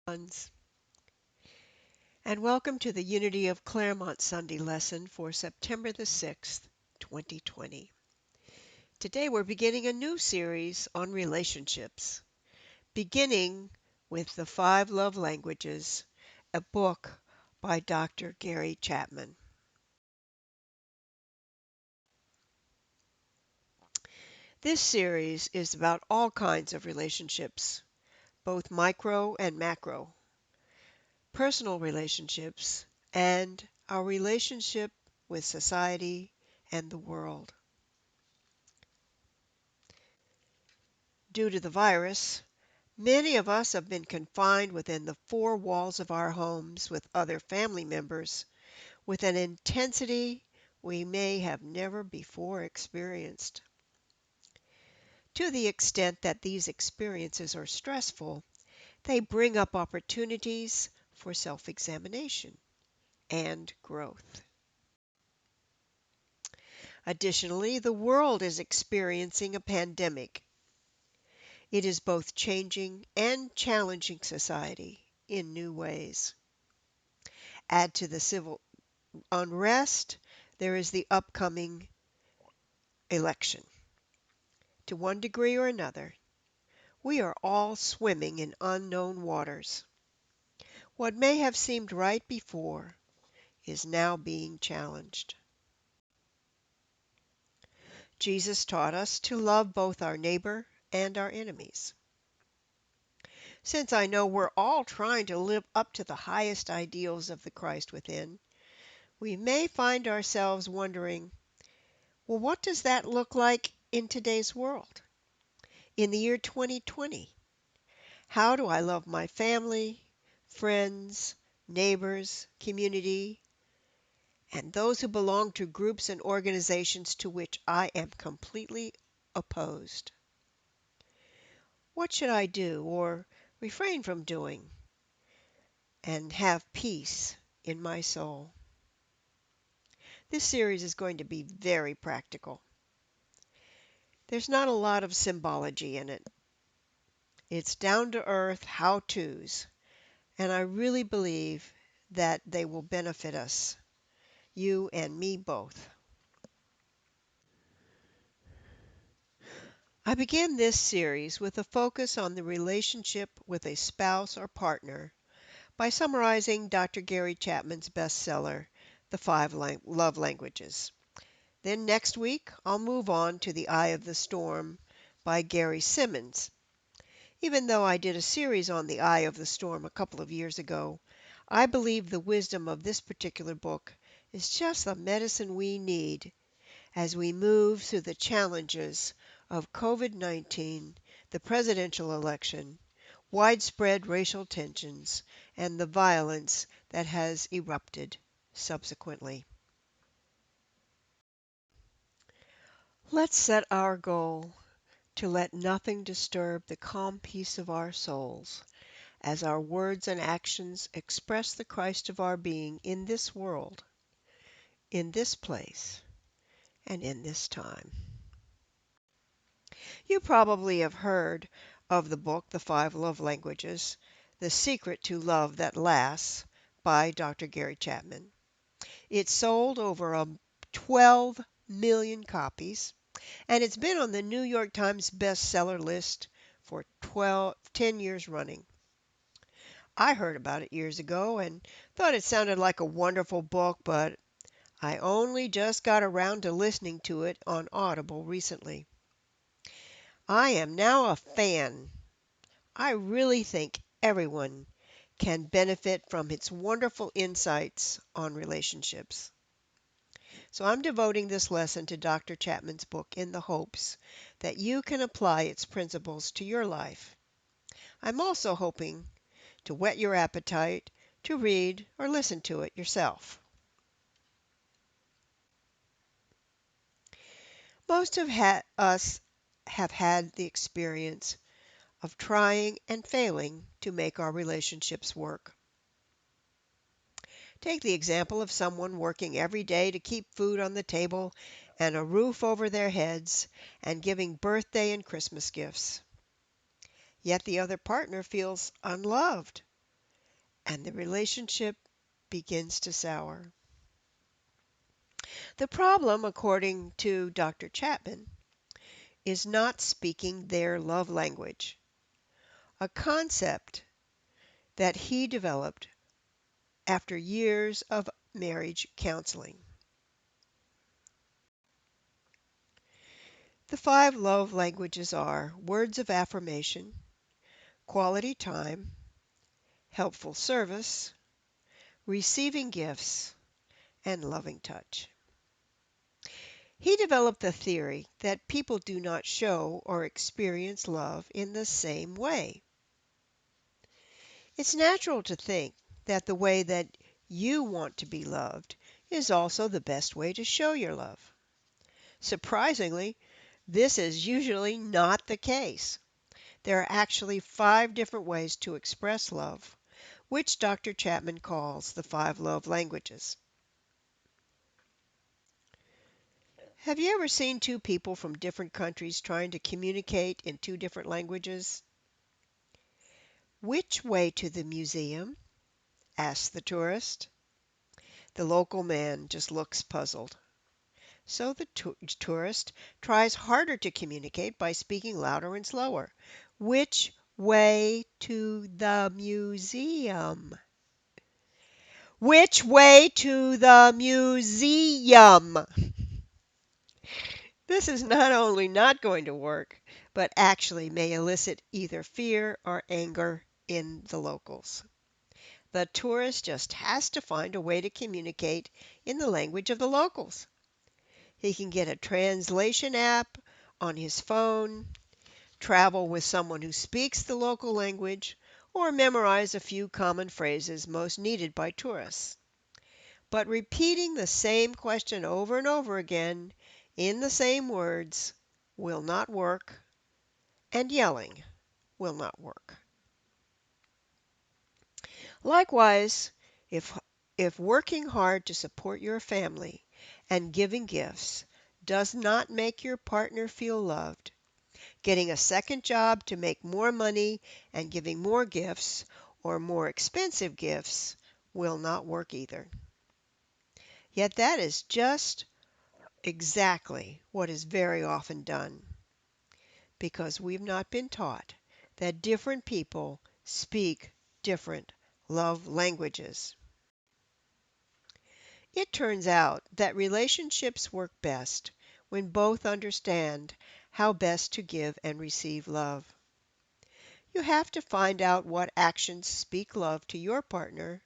Ones. And welcome to the Unity of Claremont Sunday lesson for September the 6th, 2020. Today we're beginning a new series on relationships, beginning with The Five Love Languages, a book by Dr. Gary Chapman. This series is about all kinds of relationships, both micro and macro, personal relationships, and our relationship with society and the world. Due to the virus, many of us have been confined within the four walls of our homes with other family members with an intensity we may have never before experienced. To the extent that these experiences are stressful, they bring up opportunities for self-examination and growth. Additionally, the world is experiencing a pandemic. It is both changing and challenging society in new ways. Add to the civil unrest, there is the upcoming election. To one degree or another, we are all swimming in unknown waters. What may have seemed right before is now being challenged. Jesus taught us to love both our neighbor and our enemies. Since I know we're all trying to live up to the highest ideals of the Christ within, we may find ourselves wondering, well, what does that look like in today's world? In the year 2020, how do I love my family, friends, neighbors, community, and those who belong to groups and organizations to which I am completely opposed? What should I do or refrain from doing and have peace in my soul? This series is going to be very practical. There's not a lot of symbology in it. It's down to earth how-tos, and I really believe that they will benefit us, you and me both. I began this series with a focus on the relationship with a spouse or partner by summarizing Dr. Gary Chapman's bestseller, The Five Love Languages. Then next week, I'll move on to The Eye of the Storm by Gary Simmons. Even though I did a series on The Eye of the Storm a couple of years ago, I believe the wisdom of this particular book is just the medicine we need as we move through the challenges of COVID-19, the presidential election, widespread racial tensions, and the violence that has erupted subsequently. Let's set our goal to let nothing disturb the calm peace of our souls as our words and actions express the Christ of our being in this world, in this place, and in this time. You probably have heard of the book, The Five Love Languages, The Secret to Love That Lasts by Dr. Gary Chapman. It sold over 12 million copies, and it's been on the New York Times bestseller list for 10 years running. I heard about it years ago and thought it sounded like a wonderful book, but I only just got around to listening to it on Audible recently. I am now a fan. I really think everyone can benefit from its wonderful insights on relationships. So I'm devoting this lesson to Dr. Chapman's book in the hopes that you can apply its principles to your life. I'm also hoping to whet your appetite to read or listen to it yourself. Most of us have had the experience of trying and failing to make our relationships work. Take the example of someone working every day to keep food on the table and a roof over their heads and giving birthday and Christmas gifts. Yet the other partner feels unloved and the relationship begins to sour. The problem, according to Dr. Chapman, is not speaking their love language, a concept that he developed after years of marriage counseling. The 5 love languages are words of affirmation, quality time, helpful service, receiving gifts, and loving touch. He developed the theory that people do not show or experience love in the same way. It's natural to think that the way that you want to be loved is also the best way to show your love. Surprisingly, this is usually not the case. There are actually 5 different ways to express love, which Dr. Chapman calls the 5 love languages. Have you ever seen two people from different countries trying to communicate in 2 different languages? "Which way to the museum?" asks the tourist. The local man just looks puzzled. So the tourist tries harder to communicate by speaking louder and slower. "Which way to the museum?" "Which way to the museum?" This is not only not going to work, but actually may elicit either fear or anger in the locals. The tourist just has to find a way to communicate in the language of the locals. He can get a translation app on his phone, travel with someone who speaks the local language, or memorize a few common phrases most needed by tourists. But repeating the same question over and over again in the same words will not work, and yelling will not work. Likewise, if if working hard to support your family and giving gifts does not make your partner feel loved, getting a second job to make more money and giving more gifts or more expensive gifts will not work either. Yet that is just exactly what is very often done, because we've not been taught that different people speak different love languages. It turns out that relationships work best when both understand how best to give and receive love. You have to find out what actions speak love to your partner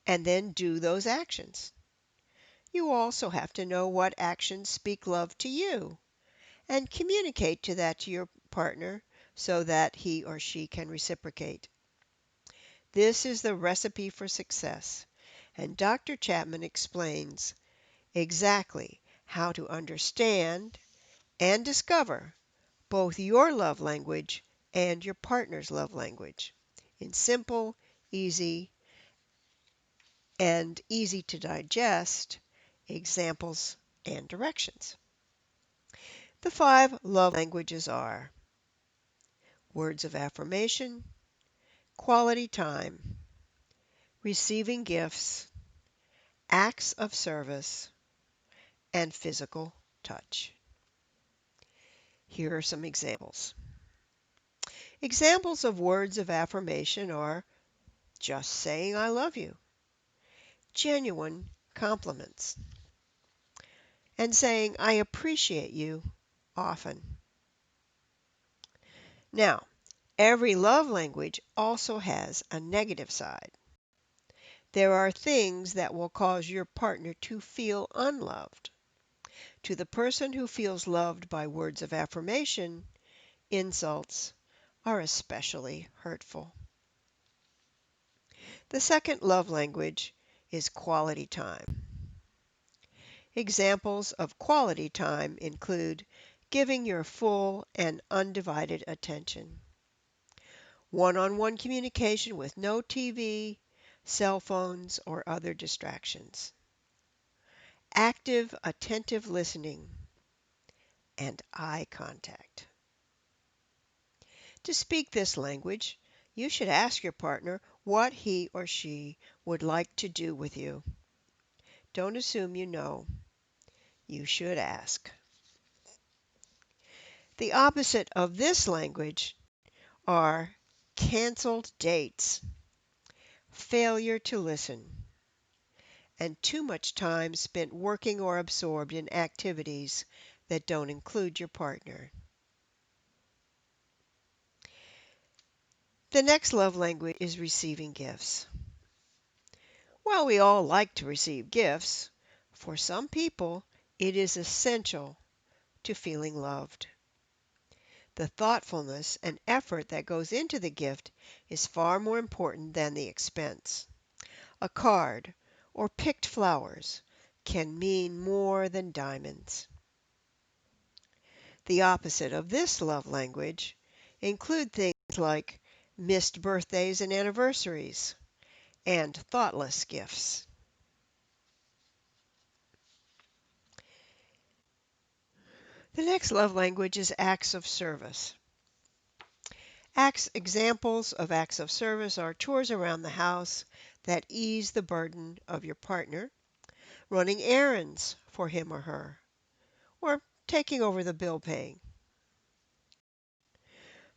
and then do those actions. You also have to know what actions speak love to you and communicate that to your partner so that he or she can reciprocate. This is the recipe for success, and Dr. Chapman explains exactly how to understand and discover both your love language and your partner's love language in simple, easy, and easy to digest examples and directions. The 5 love languages are words of affirmation, quality time, receiving gifts, acts of service, and physical touch. Here are some examples. Examples of words of affirmation are just saying "I love you," genuine compliments, and saying "I appreciate you" often. Now, every love language also has a negative side. There are things that will cause your partner to feel unloved. To the person who feels loved by words of affirmation, insults are especially hurtful. The second love language is quality time. Examples of quality time include giving your full and undivided attention, one-on-one communication with no TV, cell phones, or other distractions, active, attentive listening, and eye contact. To speak this language, you should ask your partner what he or she would like to do with you. Don't assume you know. You should ask. The opposite of this language are canceled dates, failure to listen, and too much time spent working or absorbed in activities that don't include your partner. The next love language is receiving gifts. While we all like to receive gifts, for some people it is essential to feeling loved. The thoughtfulness and effort that goes into the gift is far more important than the expense. A card or picked flowers can mean more than diamonds. The opposite of this love language include things like missed birthdays and anniversaries and thoughtless gifts. The next love language is acts of service. Examples of acts of service are chores around the house that ease the burden of your partner, running errands for him or her, or taking over the bill paying.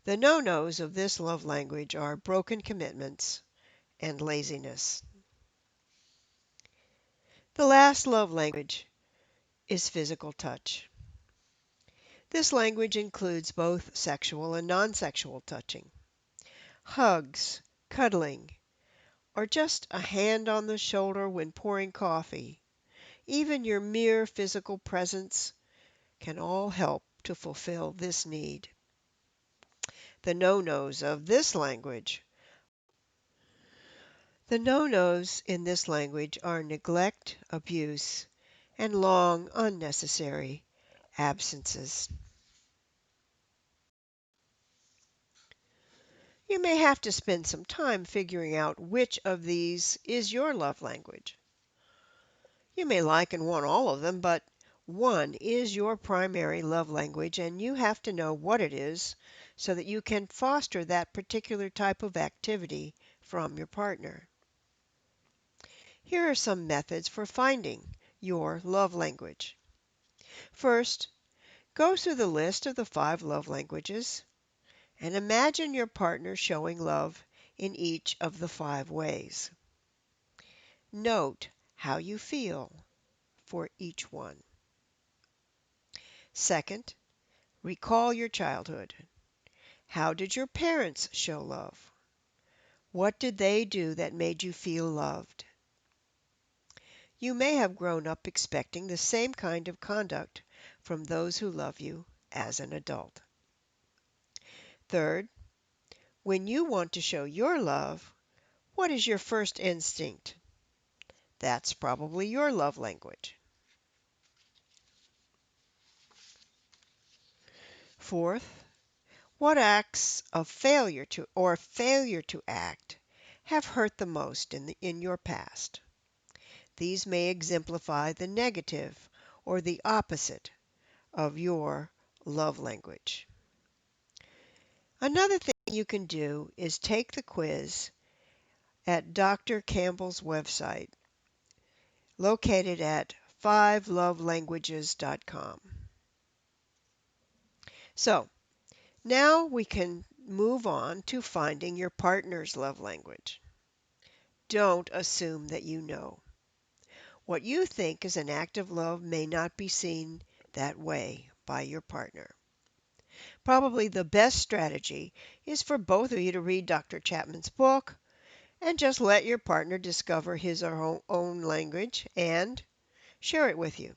The no-nos of this love language are broken commitments and laziness. The last love language is physical touch. This language includes both sexual and non-sexual touching. Hugs, cuddling, or just a hand on the shoulder when pouring coffee. Even your mere physical presence can all help to fulfill this need. The no-nos of this language. The no-nos in this language are neglect, abuse, and long unnecessary absences. You may have to spend some time figuring out which of these is your love language. You may like and want all of them, but one is your primary love language, and you have to know what it is so that you can foster that particular type of activity from your partner. Here are some methods for finding your love language. First, go through the list of the 5 love languages and imagine your partner showing love in each of the 5 ways. Note how you feel for each one. Second, recall your childhood. How did your parents show love? What did they do that made you feel loved? You may have grown up expecting the same kind of conduct from those who love you as an adult. Third, when you want to show your love, what is your first instinct? That's probably your love language. Fourth, what acts of failure to act have hurt the most in your past? These may exemplify the negative or the opposite of your love language. Another thing you can do is take the quiz at Dr. Campbell's website, located at 5lovelanguages.com. So, now we can move on to finding your partner's love language. Don't assume that you know. What you think is an act of love may not be seen that way by your partner. Probably the best strategy is for both of you to read Dr. Chapman's book and just let your partner discover his or her own language and share it with you.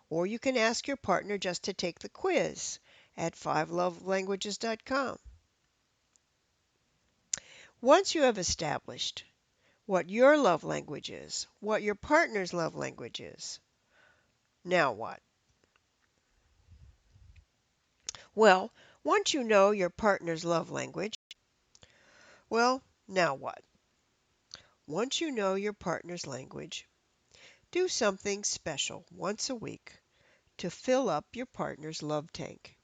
Or you can ask your partner just to take the quiz at 5lovelanguages.com. Once you have established what your love language is, what your partner's love language is, now what? Well, once you know your partner's love language, well, now what? Once you know your partner's language, do something special once a week to fill up your partner's love tank.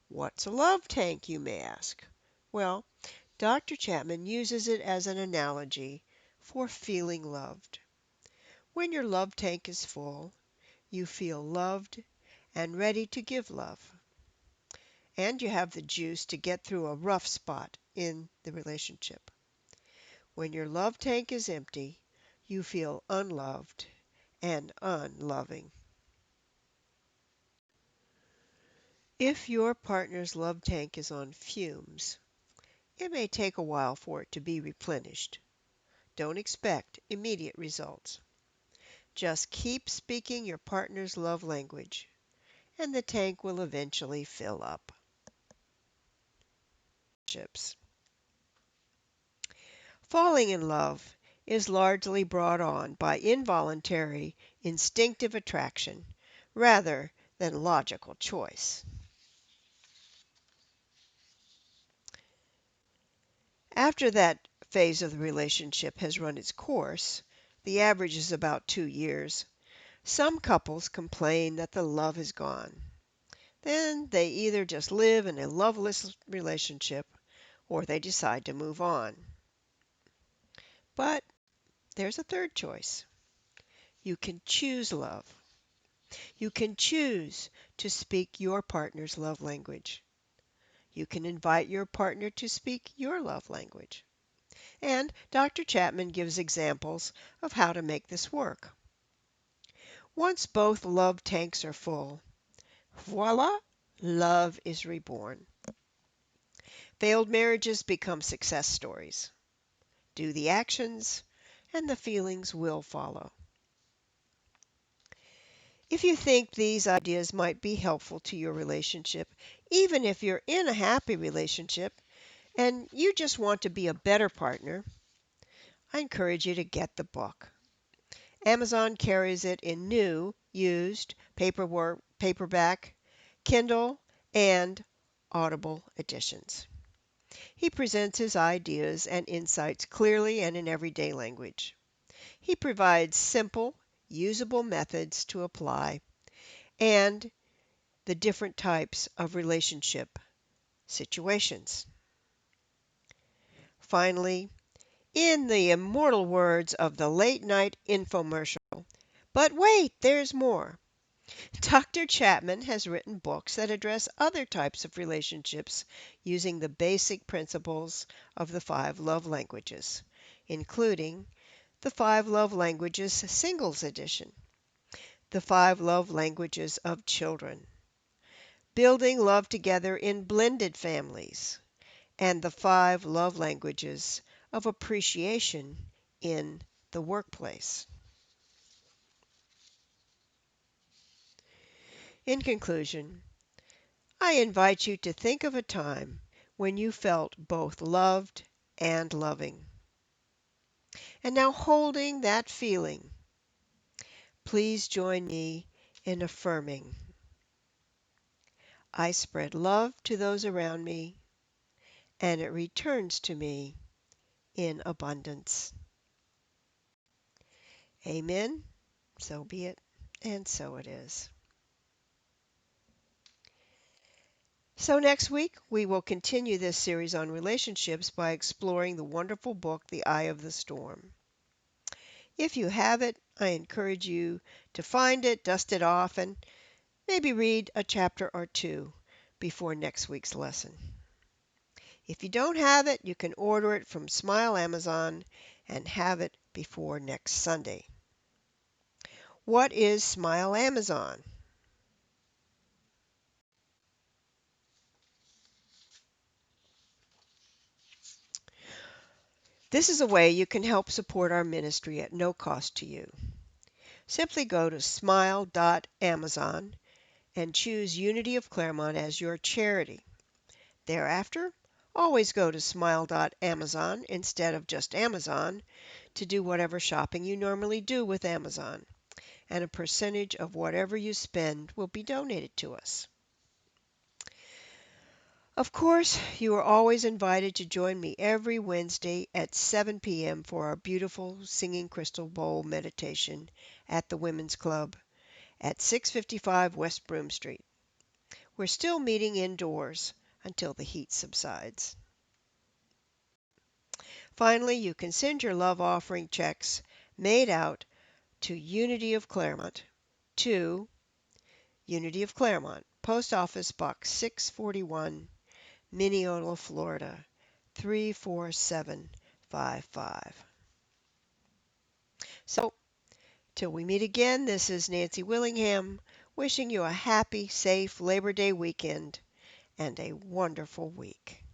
What's a love tank, you may ask? Well, Dr. Chapman uses it as an analogy for feeling loved. When your love tank is full, you feel loved and ready to give love. And you have the juice to get through a rough spot in the relationship. When your love tank is empty, you feel unloved and unloving. If your partner's love tank is on fumes, it may take a while for it to be replenished. Don't expect immediate results. Just keep speaking your partner's love language, and the tank will eventually fill up. Falling in love is largely brought on by involuntary, instinctive attraction rather than logical choice. After that phase of the relationship has run its course, the average is about 2 years, some couples complain that the love is gone. Then they either just live in a loveless relationship or they decide to move on. But there's a third choice. You can choose love. You can choose to speak your partner's love language. You can invite your partner to speak your love language. And Dr. Chapman gives examples of how to make this work. Once both love tanks are full, voila, love is reborn. Failed marriages become success stories. Do the actions, and the feelings will follow. If you think these ideas might be helpful to your relationship, even if you're in a happy relationship and you just want to be a better partner, I encourage you to get the book. Amazon carries it in new, used, paperback, Kindle, and Audible editions. He presents his ideas and insights clearly and in everyday language. He provides simple, usable methods to apply and the different types of relationship situations. Finally, in the immortal words of the late night infomercial, but wait, there's more. Dr. Chapman has written books that address other types of relationships using the basic principles of the 5 love languages, including the 5 love languages singles edition, the 5 love languages of children, building love together in blended families, and the 5 love languages of appreciation in the workplace. In conclusion, I invite you to think of a time when you felt both loved and loving. And now, holding that feeling, please join me in affirming: I spread love to those around me, and it returns to me in abundance. Amen. So be it, and so it is. So next week, we will continue this series on relationships by exploring the wonderful book, The Eye of the Storm. If you have it, I encourage you to find it, dust it off, and maybe read a chapter or two before next week's lesson. If you don't have it, you can order it from Smile Amazon and have it before next Sunday. What is Smile Amazon? This is a way you can help support our ministry at no cost to you. Simply go to smile.amazon and choose Unity of Claremont as your charity. Thereafter, always go to smile.amazon instead of just Amazon to do whatever shopping you normally do with Amazon, and a percentage of whatever you spend will be donated to us. Of course, you are always invited to join me every Wednesday at 7 p.m. for our beautiful Singing Crystal Bowl meditation at the Women's Club at 655 West Broome Street. We're still meeting indoors until the heat subsides. Finally, you can send your love offering checks made out to Unity of Claremont, to Unity of Claremont, Post Office Box 641, Mineola, Florida 34755. So, till we meet again, this is Nancy Willingham wishing you a happy, safe Labor Day weekend and a wonderful week.